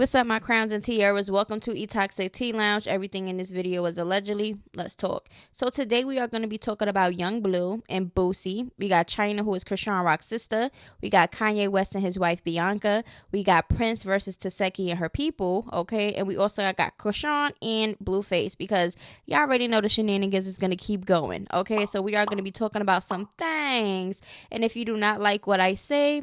What's up, my crowns and tiaras? Welcome to Toxic Tea Lounge. Everything in this video is allegedly. Let's talk. So today we are going to be talking about Young Bleu and Boosie. We got China, who is Chrisean Rock's sister. We got Kanye West and his wife Bianca. We got Prince versus Taseki and her people. Okay, and we also got Chrisean and Blueface, because y'all already know the shenanigans is going to keep going. Okay, so we are going to be talking about some things, and if you do not like what I say,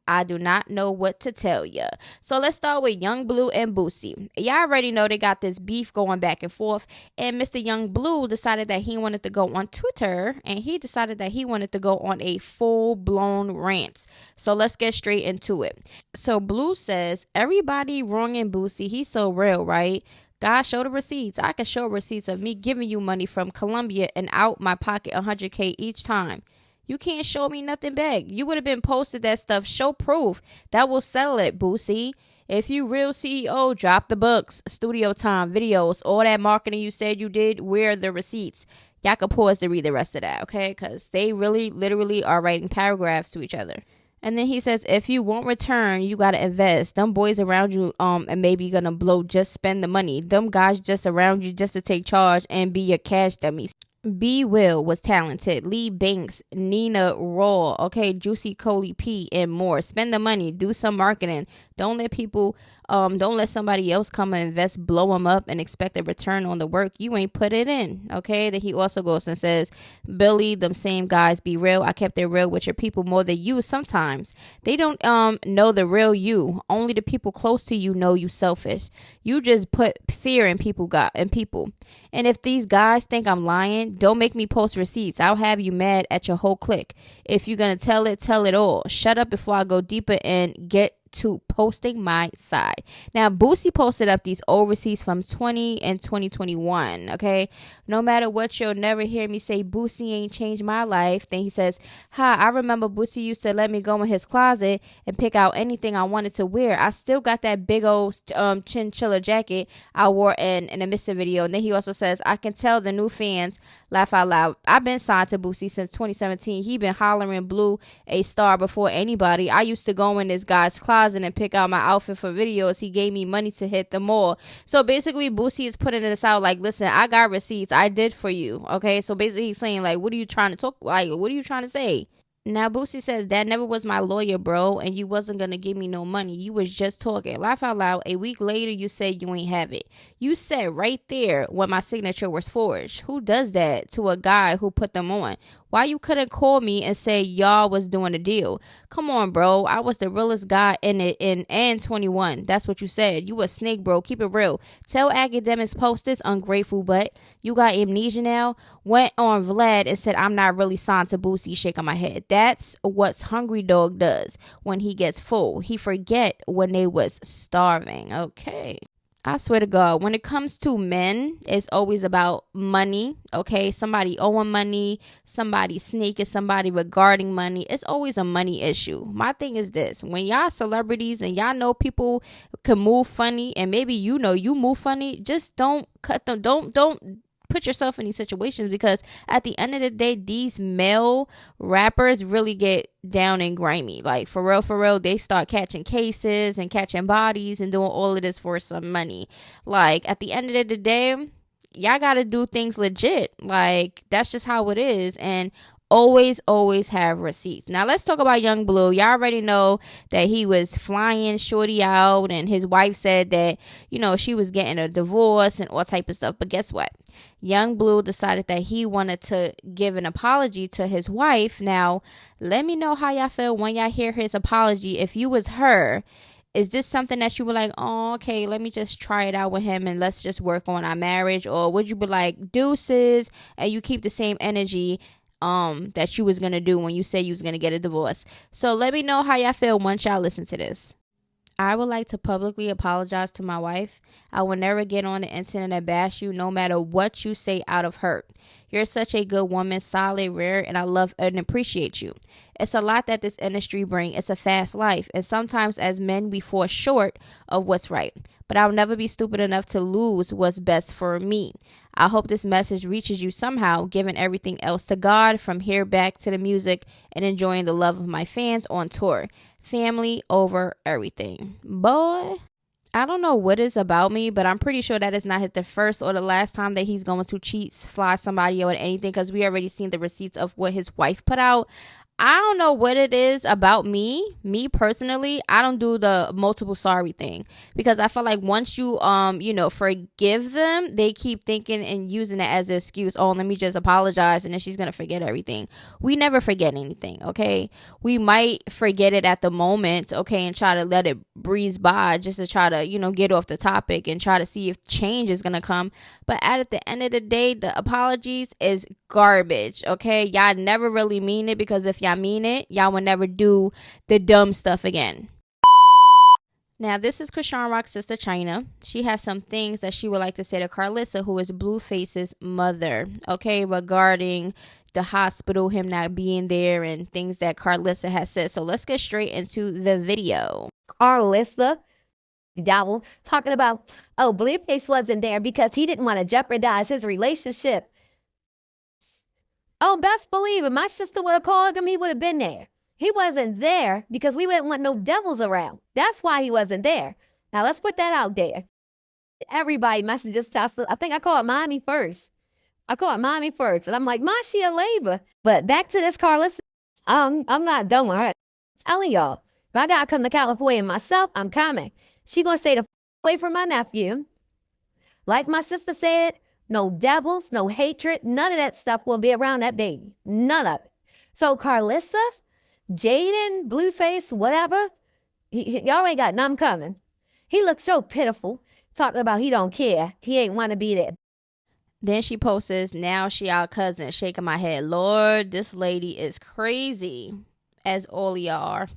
I do not know what to tell you. So let's start with Young Bleu and Boosie. Y'all already know they got this beef going back and forth. And Mr. Young Bleu decided that he wanted to go on Twitter. And he decided that he wanted to go on a full-blown rant. So let's get straight into it. So Bleu says, everybody wronging Boosie. He's so real, right? God, show the receipts. I can show receipts of me giving you money from Colombia and out my pocket $100K each time. You can't show me nothing back. You would have been posted that stuff. Show proof. That will settle it, Boosie. If you real CEO, drop the books, studio time, videos, all that marketing you said you did. Where are the receipts? Y'all can pause to read the rest of that, okay? Because they really, literally are writing paragraphs to each other. And then he says, if you won't return, you got to invest. Them boys around you, and maybe you're going to blow, just spend the money. Them guys just around you just to take charge and be your cash dummies. B. Will was talented. Lee Banks, Nina Raw, okay, Juicy Coley P, and more. Spend the money. Do some marketing. Don't let somebody else come and invest, blow them up, and expect a return on the work you ain't put it in. Okay. Then he also goes and says, Billy, them same guys, be real. I kept it real with your people more than you. Sometimes they don't know the real you. Only the people close to you know you selfish. You just put fear in people. And if these guys think I'm lying, don't make me post receipts. I'll have you mad at your whole clique. If you're gonna tell it all. Shut up before I go deeper and get to posting my side. Now, Boosie posted up these old receipts from 20 and 2021. Okay, no matter what, you'll never hear me say Boosie ain't changed my life. Then he says, I remember Boosie used to let me go in his closet and pick out anything I wanted to wear. I still got that big old chinchilla jacket I wore in the Mr. video. And then he also says, I can tell the new fans laugh out loud. I've been signed to Boosie since 2017. He been hollering Blue a star before anybody. I used to go in this guy's closet and pick out my outfit for videos. He gave me money to hit the mall. So basically Boosie is putting this out like, listen, I got receipts. I did for you. Okay, so basically he's saying like, what are you trying to talk, like, what are you trying to say? Now, Boosie says, that never was my lawyer, bro, and you wasn't going to give me no money. You was just talking. Laugh out loud. A week later, you said you ain't have it. You said right there when my signature was forged. Who does that to a guy who put them on? Why you couldn't call me and say y'all was doing a deal? Come on, bro. I was the realest guy in it and 21. That's what you said. You a snake, bro. Keep it real. Tell academics post this, ungrateful butt. You got amnesia now? Went on Vlad and said I'm not really signed to Boosie, shaking my head. That's what Hungry Dog does when he gets full. He forget when they was starving. Okay. I swear to God, when it comes to men, it's always about money, okay? Somebody owing money, somebody sneaking, somebody regarding money. It's always a money issue. My thing is this. When y'all celebrities and y'all know people can move funny, and maybe you know you move funny, just don't cut them. Don't put yourself in these situations, because at the end of the day, these male rappers really get down and grimy. Like, for real, they start catching cases and catching bodies and doing all of this for some money. Like, at the end of the day, y'all gotta do things legit. Like, that's just how it is. And always have receipts. Now let's talk about Young Bleu. Y'all already know that he was flying shorty out, and his wife said that, you know, she was getting a divorce and all type of stuff. But guess what? Young Bleu decided that he wanted to give an apology to his wife. Now, let me know how y'all feel when y'all hear his apology. If you was her, is this something that you were like, oh, okay, let me just try it out with him and let's just work on our marriage? Or would you be like, deuces, and you keep the same energy that you was gonna do when you said you was gonna get a divorce? So let me know how y'all feel once y'all listen to this. I would like to publicly apologize to my wife. I will never get on the internet and bash you, no matter what you say out of hurt. You're such a good woman, solid, rare, and I love and appreciate you. It's a lot that this industry brings. It's a fast life, and sometimes as men we fall short of what's right. But I'll never be stupid enough to lose what's best for me. I hope this message reaches you somehow, giving everything else to God, from here back to the music and enjoying the love of my fans on tour. Family over everything. Boy, I don't know what is about me, but I'm pretty sure that is not the first or the last time that he's going to cheat, fly somebody or anything, because we already seen the receipts of what his wife put out. I don't know what it is about me personally. I don't do the multiple sorry thing, because I feel like once you forgive them, they keep thinking and using it as an excuse. Oh, let me just apologize and then she's gonna forget everything. We never forget anything, okay? We might forget it at the moment, okay, and try to let it breeze by just to try to, get off the topic and try to see if change is gonna come. But at the end of the day, the apologies is garbage, okay? Y'all never really mean it, because if y'all mean it, y'all will never do the dumb stuff again. Now, this is Chrisean Rock's sister, China. She has some things that she would like to say to Carlissa, who is Blueface's mother, okay, regarding the hospital, him not being there, and things that Carlissa has said. So let's get straight into the video. Carlissa, the devil, talking about, oh, Blueface wasn't there because he didn't want to jeopardize his relationship. Oh, best believe it. My sister would have called him. He would have been there. He wasn't there because we wouldn't want no devils around. That's why he wasn't there. Now, let's put that out there. Everybody messages Tesla. I think I called mommy first. And I'm like, Ma, she a labor. But back to this, Carlissa. I'm not done with her. I'm telling y'all, if I got to come to California myself, I'm coming. She going to stay the away from my nephew. Like my sister said, no devils, no hatred, none of that stuff will be around that baby. None of it. So Carlissa, Jaden, Blueface, whatever, y'all ain't got none coming. He looks so pitiful, talking about he don't care. He ain't want to be there. Then she posts, now she our cousin, shaking my head. Lord, this lady is crazy, as all y'all are.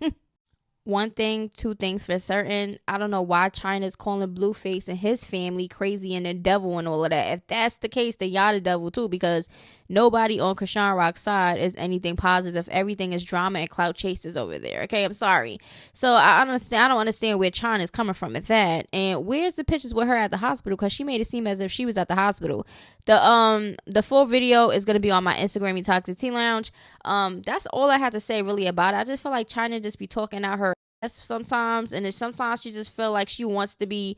One thing, two things for certain. I don't know why China's calling Blueface and his family crazy and the devil and all of that. If that's the case, then y'all the devil too, because nobody on Chrisean Rock's side is anything positive. Everything is drama and clout chases over there. Okay, I'm sorry. So I don't understand where China's coming from with that. And where's the pictures with her at the hospital? Because she made it seem as if she was at the hospital. The full video is gonna be on my Instagram, Toxic Tea Lounge. That's all I have to say really about it. I just feel like China just be talking out her sometimes, and then sometimes she just feel like she wants to be,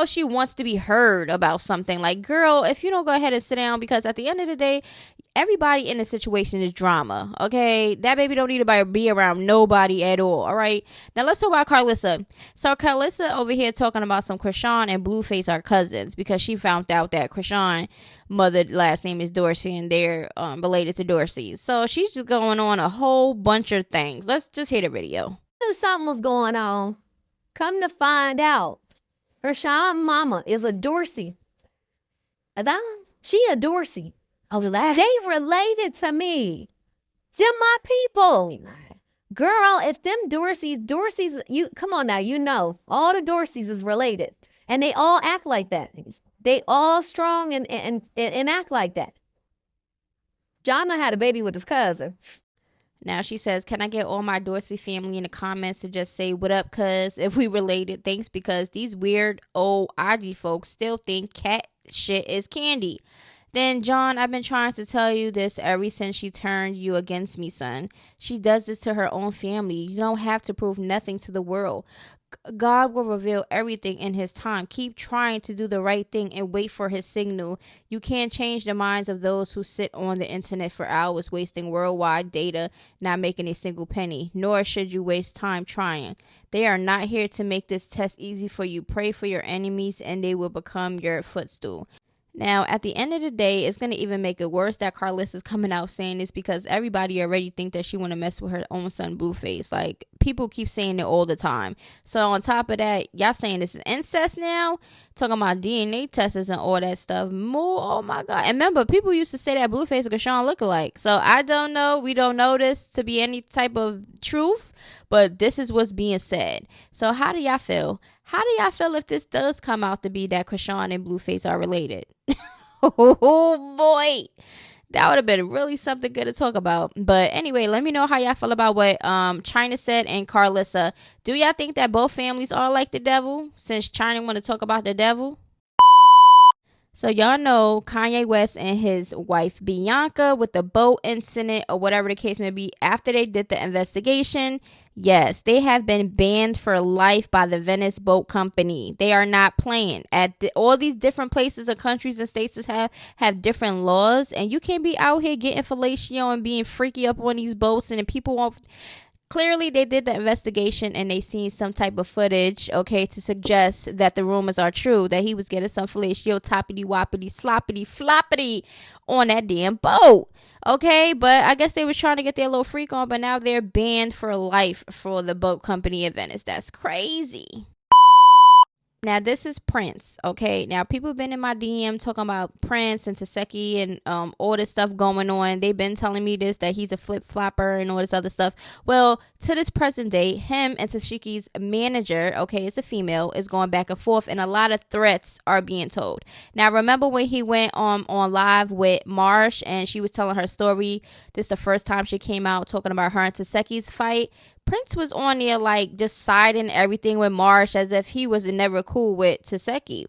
she wants to be heard about something. Like, girl, if you don't go ahead and sit down, because at the end of the day, everybody in the situation is drama, okay? That baby don't need to be around nobody at all right? Now let's talk about Carlissa. So Carlissa over here talking about some Chrisean and Blueface are cousins, because she found out that Chrisean mother last name is Dorsey, and they're related to Dorsey. So she's just going on a whole bunch of things. Let's just hear the video. Knew something was going on. Come to find out, Chrisean mama is a Dorsey. She a Dorsey. Oh, they related to me. Them my people. Girl, if them Dorseys, you come on now, all the Dorseys is related, and they all act like that. They all strong and act like that. John had a baby with his cousin. Now she says, can I get all my Dorsey family in the comments to just say what up, cuz if we related? Thanks, because these weird old IG folks still think cat shit is candy. Then, John, I've been trying to tell you this ever since she turned you against me, son. She does this to her own family. You don't have to prove nothing to the world. God will reveal everything in his time. Keep trying to do the right thing and wait for his signal. You can't change the minds of those who sit on the internet for hours wasting worldwide data, not making a single penny, nor should you waste time trying. They are not here to make this test easy for you. Pray for your enemies and they will become your footstool. Now, at the end of the day, it's going to even make it worse that Carlissa's coming out saying this, because everybody already think that she want to mess with her own son, Blueface. Like, people keep saying it all the time. So, on top of that, y'all saying this is incest now? Talking about DNA tests and all that stuff. More, oh my God. And remember, people used to say that Blueface and Chrisean look alike. So, I don't know. We don't know this to be any type of truth, but this is what's being said. So, how do y'all feel? How do y'all feel if this does come out to be that Chrisean and Blueface are related? Oh boy, that would have been really something good to talk about. But anyway, let me know how y'all feel about what China said and Carlissa. Do y'all think that both families are like the devil, since China want to talk about the devil? So y'all know Kanye West and his wife Bianca with the boat incident, or whatever the case may be, after they did the investigation, Yes, they have been banned for life by the Venice Boat Company. They are not playing. All these different places and countries and states have different laws, and you can't be out here getting fellatio and being freaky up on these boats, and then people won't. Clearly, they did the investigation and they seen some type of footage, okay, to suggest that the rumors are true, that he was getting some fellatio, toppity, woppity, sloppity, floppity on that damn boat. Okay, but I guess they was trying to get their little freak on, but now they're banned for life for the boat company of Venice. That's crazy. Now, this is Prince, okay? Now, people have been in my DM talking about Prince and Taseki and all this stuff going on. They've been telling me this, that he's a flip-flopper and all this other stuff. Well, to this present day, him and Taseki's manager, okay, it's a female, is going back and forth, and a lot of threats are being told. Now, remember when he went on live with Marsh, and she was telling her story? This is the first time she came out talking about her and Taseki's fight. Prince was on there like just siding everything with Marsh as if he was never cool with Taseki,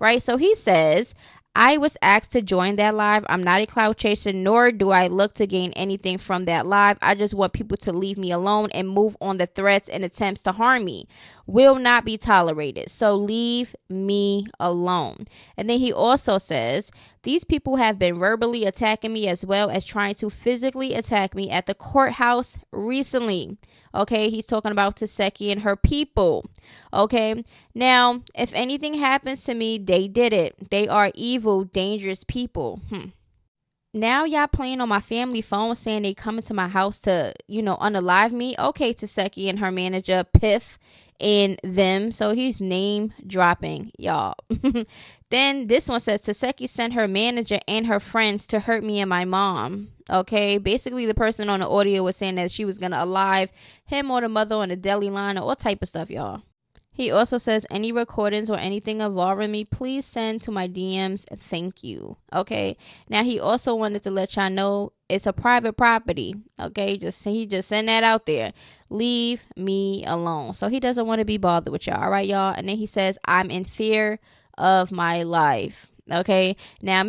right? So he says, I was asked to join that live. I'm not a clout chaser, nor do I look to gain anything from that live. I just want people to leave me alone and move on the threats and attempts to harm me. Will not be tolerated. So leave me alone. And then he also says, these people have been verbally attacking me as well as trying to physically attack me at the courthouse recently. Okay, he's talking about Taseki and her people. Okay, now, if anything happens to me, they did it. They are evil, dangerous people. Now y'all playing on my family phone saying they coming to my house to, unalive me. Okay, Taseki and her manager, Piff, and them. So he's name dropping, y'all. Then this one says Taseki sent her manager and her friends to hurt me and my mom. Okay, basically the person on the audio was saying that she was gonna alive him or the mother on the deli line or all type of stuff, y'all. He also says, any recordings or anything involving me, please send to my DMs. Thank you. Okay. Now, he also wanted to let y'all know it's a private property. Okay. He just sent that out there. Leave me alone. So he doesn't want to be bothered with y'all. All right, y'all. And then he says, I'm in fear of my life. Okay. Now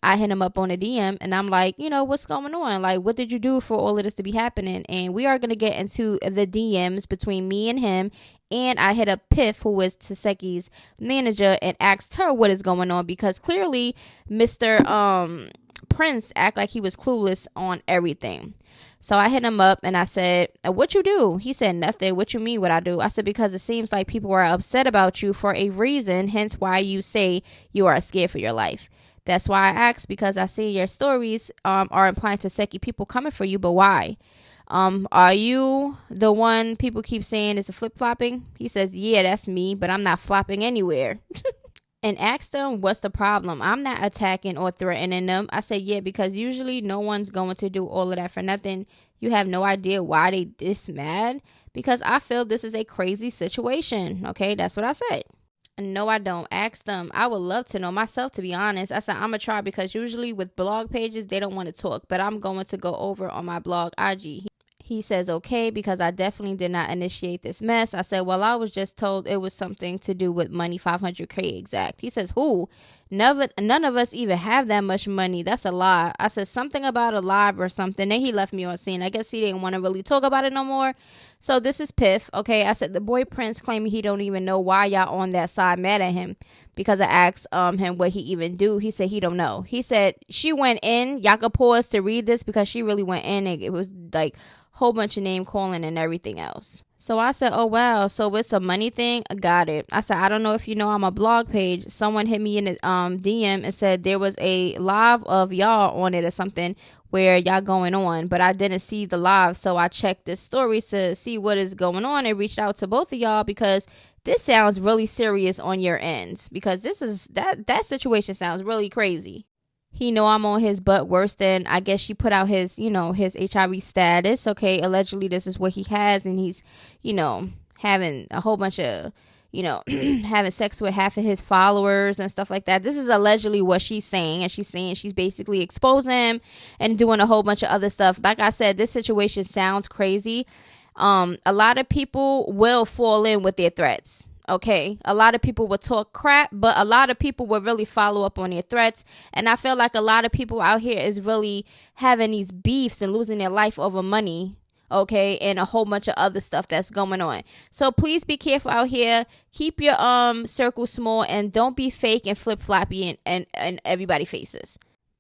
I hit him up on a DM and I'm like, what's going on? Like, what did you do for all of this to be happening? And we are going to get into the DMs between me and him. And I hit up Piff, who was Taseki's manager, and asked her what is going on, because clearly Mr. Prince act like he was clueless on everything. So I hit him up and I said, what you do? He said, nothing. What you mean what I do? I said, because it seems like people are upset about you for a reason, hence why you say you are scared for your life. That's why I asked, because I see your stories are implying Taseki people coming for you, but why? Are you the one people keep saying is a flip-flopping? He says, yeah, that's me, but I'm not flopping anywhere. And asked them, what's the problem? I'm not attacking or threatening them. I said, yeah, because usually no one's going to do all of that for nothing. You have no idea why they this mad, because I feel this is a crazy situation. Okay, that's what I said. No, I don't. Ask them. I would love to know myself, to be honest. I said, I'm going to try, because usually with blog pages, they don't want to talk, but I'm going to go over on my blog, IG. He says, okay, because I definitely did not initiate this mess. I said, well, I was just told it was something to do with money, 500K exact. He says, who? None of us even have that much money. That's a lie. I said something about a live or something. Then he left me on scene. I guess he didn't want to really talk about it no more. So this is Piff. Okay, I said the boy Prince claiming he don't even know why y'all on that side mad at him, because I asked him what he even do. He said he don't know. He said she went in. Y'all could pause to read this, because she really went in, and it was like whole bunch of name calling and everything else. So I said, oh wow, so it's a money thing? I got it. I said, I don't know if you know, I'm a blog page. Someone hit me in the DM and said there was a live of y'all on it or something where y'all going on, but I didn't see the live. So I checked this story to see what is going on and reached out to both of y'all, because this sounds really serious on your end, because this is that situation sounds really crazy. He know I'm on his butt worse than, I guess she put out his, his HIV status. Okay, allegedly this is what he has, and he's, having a whole bunch of, having sex with half of his followers and stuff like that. This is allegedly what she's saying, and she's saying she's basically exposing him and doing a whole bunch of other stuff. Like I said, this situation sounds crazy. A lot of people will fall in with their threats. Okay, a lot of people will talk crap, but a lot of people will really follow up on their threats. And I feel like a lot of people out here is really having these beefs and losing their life over money. okay, and a whole bunch of other stuff that's going on. So please be careful out here. Keep your circle small and don't be fake and flip floppy and everybody faces.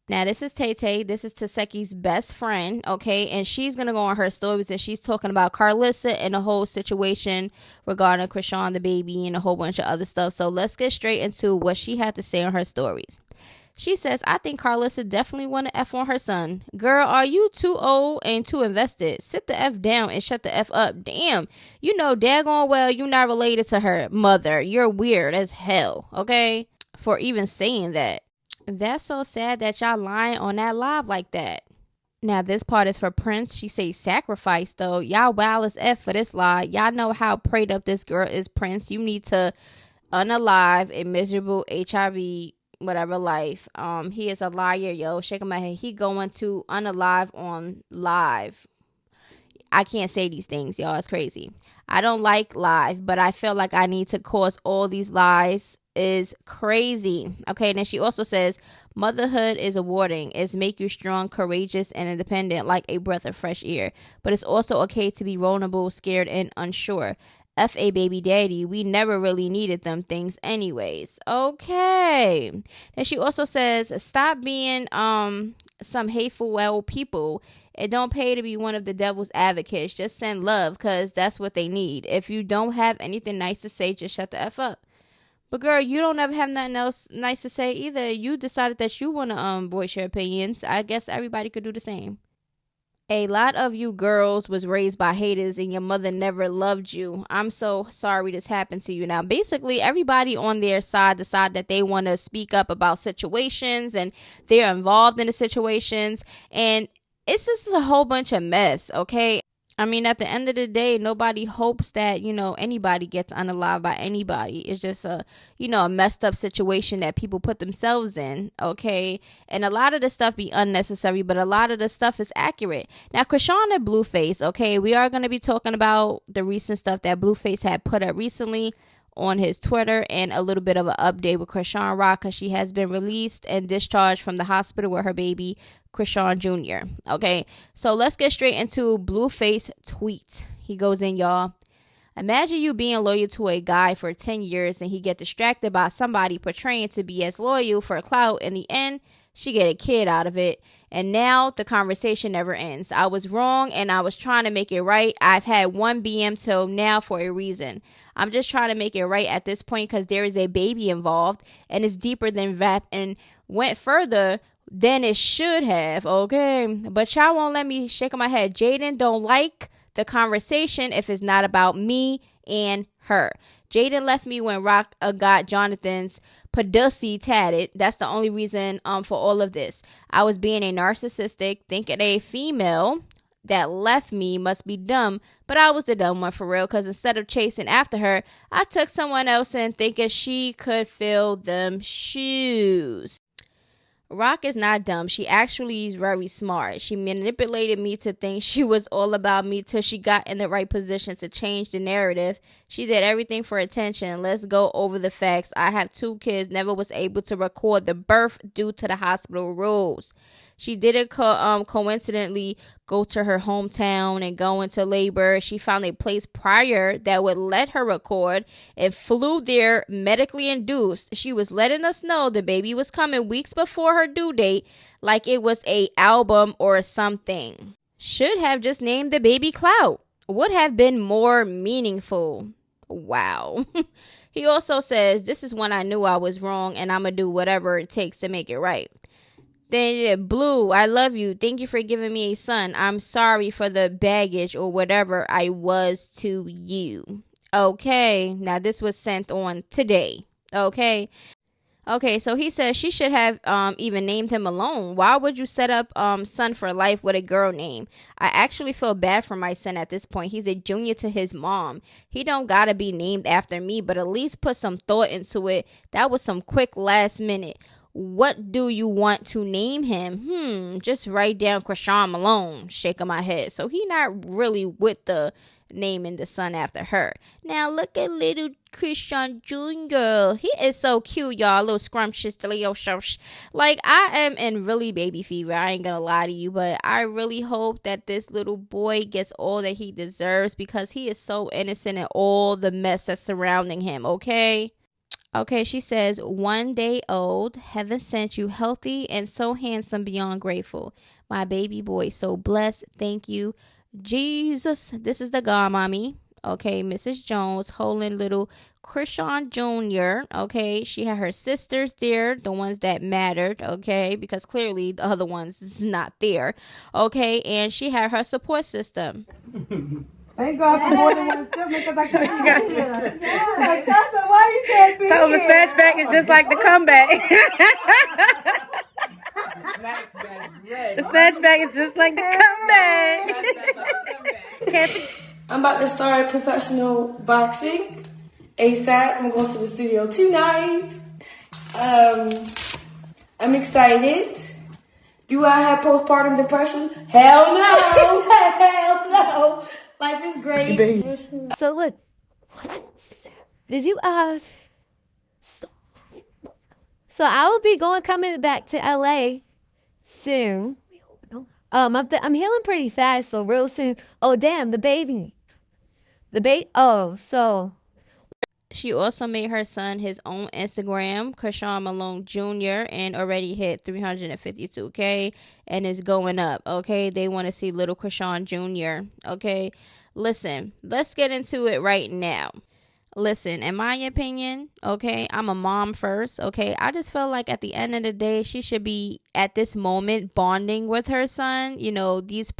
Now, this is Taytay. This is Taseki's best friend, okay? And she's going to go on her stories and she's talking about Carlissa and the whole situation regarding Chrisean, the baby, and a whole bunch of other stuff. So let's get straight into what she had to say on her stories. She says, I think Carlissa definitely want to F on her son. Girl, are you too old and too invested? Sit the F down and shut the F up. Damn, you know daggone well you're not related to her mother. You're weird as hell, okay? For even saying that. That's so sad that y'all lying on that live like that. Now, this part is for Prince. She say sacrifice, though. Y'all wild as F for this lie. Y'all know how prayed up this girl is, Prince. You need to unalive a miserable HIV, whatever life. He is a liar, yo. Shaking my head. He going to unalive on live. I can't say these things, y'all. It's crazy. I don't like live, but I feel like I need to cause all these lies is crazy. Okay, and then she also says motherhood is rewarding. It's make you strong, courageous, and independent like a breath of fresh air. But it's also okay to be vulnerable, scared, and unsure. F.A. baby daddy, we never really needed them things anyways. Okay. And she also says stop being some hateful well people. It don't pay to be one of the devil's advocates. Just send love because that's what they need. If you don't have anything nice to say, just shut the F up. But girl, you don't ever have nothing else nice to say either. You decided that you want to voice your opinions. I guess everybody could do the same. A lot of you girls was raised by haters and your mother never loved you. I'm so sorry this happened to you. Now, basically, everybody on their side decide that they want to speak up about situations and they're involved in the situations. And it's just a whole bunch of mess, okay? I mean, at the end of the day, nobody hopes that, anybody gets unalive by anybody. It's just a messed up situation that people put themselves in, okay? And a lot of the stuff be unnecessary, but a lot of the stuff is accurate. Now, Chrisean and Blueface, okay, we are going to be talking about the recent stuff that Blueface had put up recently on his Twitter and a little bit of an update with Chrisean Rock because she has been released and discharged from the hospital with her baby, Chrisean Jr. Okay, so let's get straight into Blueface tweet. He goes in, y'all. Imagine you being loyal to a guy for 10 years and he get distracted by somebody portraying to be as loyal for clout. In the end, she get a kid out of it. And now the conversation never ends. I was wrong and I was trying to make it right. I've had one BM till now for a reason. I'm just trying to make it right at this point because there is a baby involved and it's deeper than that and went further than it should have, okay? But y'all won't let me shake my head. Jaden don't like the conversation if it's not about me and her. Jaden left me when Rock got Jonathan's pussy tatted. That's the only reason for all of this. I was being a narcissistic, thinking a female that left me must be dumb, but I was the dumb one for real because instead of chasing after her, I took someone else in thinking she could fill them shoes. Rock is not dumb. She actually is very smart. She manipulated me to think she was all about me till she got in the right position to change the narrative. She did everything for attention. Let's go over the facts. I have 2 kids, never was able to record the birth due to the hospital rules. She didn't coincidentally go to her hometown and go into labor. She found a place prior that would let her record and flew there medically induced. She was letting us know the baby was coming weeks before her due date like it was a album or something. Should have just named the baby CLOUT. Would have been more meaningful. Wow. He also says, this is when I knew I was wrong and I'm going to do whatever it takes to make it right. Then Blue, I love you. Thank you for giving me a son. I'm sorry for the baggage or whatever I was to you. Okay. Now this was sent on today. Okay. Okay, so he says she should have even named him alone. Why would you set up son for life with a girl name? I actually feel bad for my son at this point. He's a junior to his mom. He don't gotta be named after me, but at least put some thought into it. That was some quick last minute. What do you want to name him? Just write down Chrisean Malone. Shaking my head. So he not really with the naming the son after her. Now look at little Chrisean Jr. He is so cute, y'all. A little scrumptious, like, I am in really baby fever. I ain't gonna lie to you, but I really hope that this little boy gets all that he deserves, because he is so innocent in all the mess that's surrounding him. Okay, she says, 1 day old, heaven sent you healthy and so handsome beyond grateful. My baby boy, so blessed. Thank you, Jesus. This is the godmommy. Okay, Mrs. Jones holding little Chrisean Jr. Okay, she had her sisters there, the ones that mattered. Okay, because clearly the other ones is not there. Okay, and she had her support system. Thank God for more than one sibling, because I couldn't get it. Yes, that's why you can't be So the flashback is just like the comeback. The flashback is just like the comeback. I'm about to start professional boxing ASAP. I'm going to the studio tonight. I'm excited. Do I have postpartum depression? Hell no. Hell no. Life is great. So look, did you so I will be coming back to LA soon. I'm healing pretty fast, so real soon. Oh damn, the baby. Oh, so She also made her son his own Instagram, Chrisean Malone Jr., and already hit 352K and is going up. Okay, they want to see little Chrisean Jr. Okay, listen, let's get into it right now. Listen, in my opinion, okay, I'm a mom first, okay? I just feel like at the end of the day, she should be at this moment bonding with her son. You know, these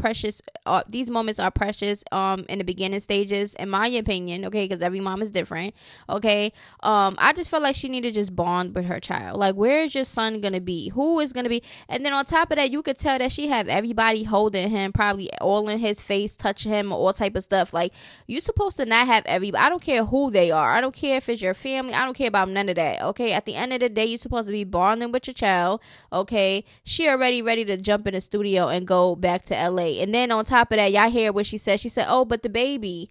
moments are precious in the beginning stages, in my opinion, okay, because every mom is different, okay? I just feel like she need to just bond with her child. Like, where is your son gonna be? Who is gonna be? And then on top of that, you could tell that she have everybody holding him, probably all in his face, touching him, all type of stuff. Like, you supposed to not have everybody. I don't care who they are. I don't care if it's your family. I don't care about none of that. Okay, at the end of the day, you're supposed to be bonding with your child. Okay, she already ready to jump in the studio and go back to LA. And then on top of that, y'all hear what she said. She said, oh, but the baby,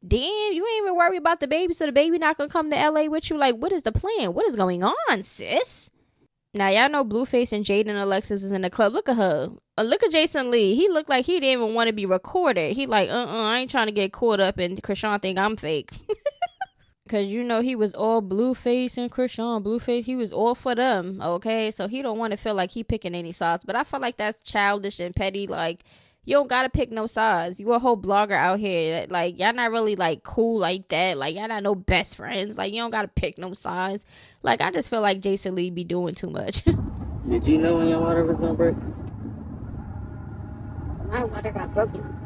damn, you ain't even worry about the baby, so the baby not gonna come to LA with you. Like, what is the plan? What is going on, sis? Now, y'all know Blueface and Jaden Alexis is in the club. Look at her. Look at Jason Lee. He looked like he didn't even want to be recorded. He like, I ain't trying to get caught up and Chrisean think I'm fake. Because, you know, he was all Blueface and Chrisean. Blueface, he was all for them, okay? So he don't want to feel like he picking any sides. But I feel like that's childish and petty. Like, you don't got to pick no sides. You a whole blogger out here. Like, y'all not really, like, cool like that. Like, y'all not no best friends. Like, you don't got to pick no sides. Like, I just feel like Jason Lee be doing too much. Did you know when your water was going to break? my water got broken.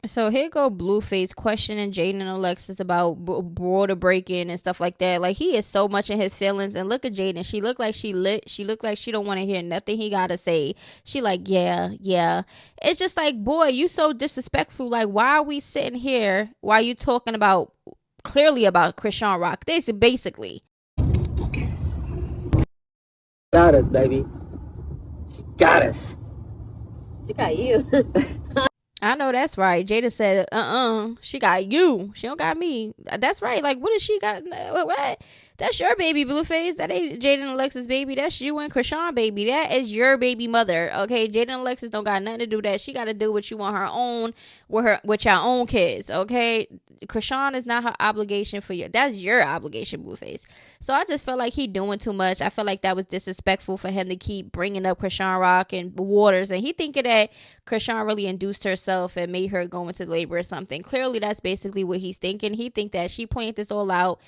So here go Blueface questioning Jaden and Alexis about water breaking and stuff like that. Like, he is so much in his feelings. And look at Jaden. She look like she lit. She look like she don't want to hear nothing he got to say. She like, yeah. It's just like, boy, you so disrespectful. Like, why are we sitting here while you talking about, clearly about Chrisean Rock? This is basically. Got us, baby. She got us. She got you. I know that's right. Jada said, she got you. She don't got me. That's right. Like, what does she got? What? That's your baby, Blueface. That ain't Jaden and Alexis' baby. That's you and Chrisean, baby. That is your baby mother. Okay, Jaden and Alexis don't got nothing to do with that. She got to do what you want her own with your own kids. Okay, Chrisean is not her obligation for you. That's your obligation, Blueface. So I just felt like he doing too much. I felt like that was disrespectful for him to keep bringing up Chrisean Rock and Waters, and he thinking that Chrisean really induced herself and made her go into labor or something. Clearly, that's basically what he's thinking. He think that she planned this all out.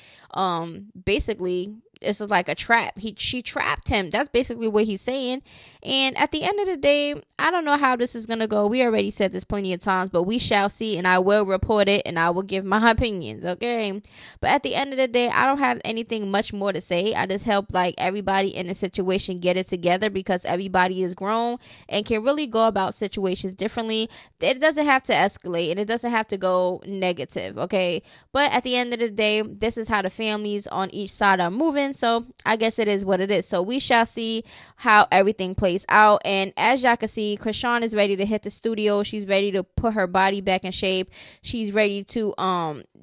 Basically, this is like a trap. She trapped him. That's basically what he's saying. And at the end of the day, I don't know how this is gonna go. We already said this plenty of times, but we shall see, and I will report it, and I will give my opinions, okay? But at the end of the day, I don't have anything much more to say. I just help like everybody in the situation get it together, because everybody is grown and can really go about situations differently. It doesn't have to escalate, and it doesn't have to go negative, okay? But at the end of the day, this is how the families on each side are moving. saying? So I guess it is what it is. So we shall see how everything plays out. And as y'all can see, Chrisean is ready to hit the studio. She's ready to put her body back in shape. She's ready to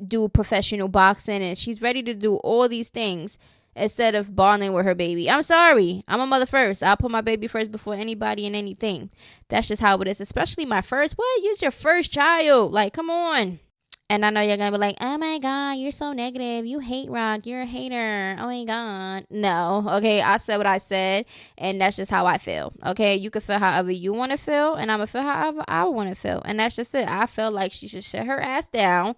do professional boxing, and she's ready to do all these things instead of bonding with her baby. I'm sorry. I'm a mother first. I'll put my baby first before anybody and anything. That's just how it is, especially my first. What? You're your first child. Like, come on. And I know you're going to be like, oh my God, you're so negative. You hate rock. You're a hater. Oh my God. No. Okay. I said what I said. And that's just how I feel. Okay. You can feel however you want to feel. And I'm going to feel however I want to feel. And that's just it. I feel like she should sit her ass down,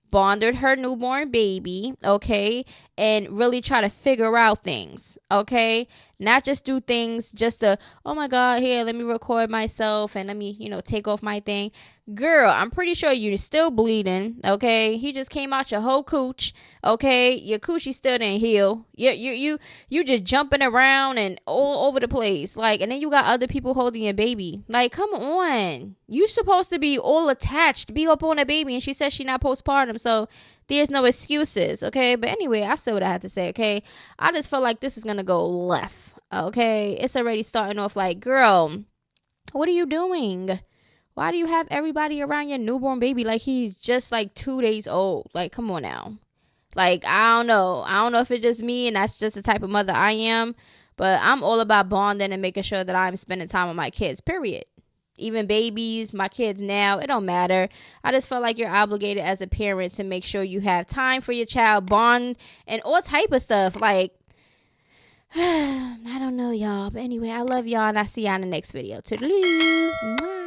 bonded her newborn baby, okay, and really try to figure out things, okay, not just do things just to, oh my God, here, let me record myself and let me, take off my thing. Girl, I'm pretty sure you're still bleeding, okay? He just came out your whole cooch, okay? Your coochie still didn't heal. You just jumping around and all over the place, like, and then you got other people holding your baby. Like, come on, you supposed to be all attached, be up on a baby, and she says she not postpartum, so there's no excuses, okay? But anyway, I said what I had to say, okay? I just feel like this is gonna go left, okay? It's already starting off like, girl, what are you doing? Why do you have everybody around your newborn baby like he's just like 2 days old? Like, come on now. Like, I don't know. I don't know if it's just me and that's just the type of mother I am. But I'm all about bonding and making sure that I'm spending time with my kids, period. Even babies, my kids now, it don't matter. I just feel like you're obligated as a parent to make sure you have time for your child, bond, and all type of stuff. Like, I don't know, y'all. But anyway, I love y'all, and I'll see y'all in the next video. Toodaloo. Mwah.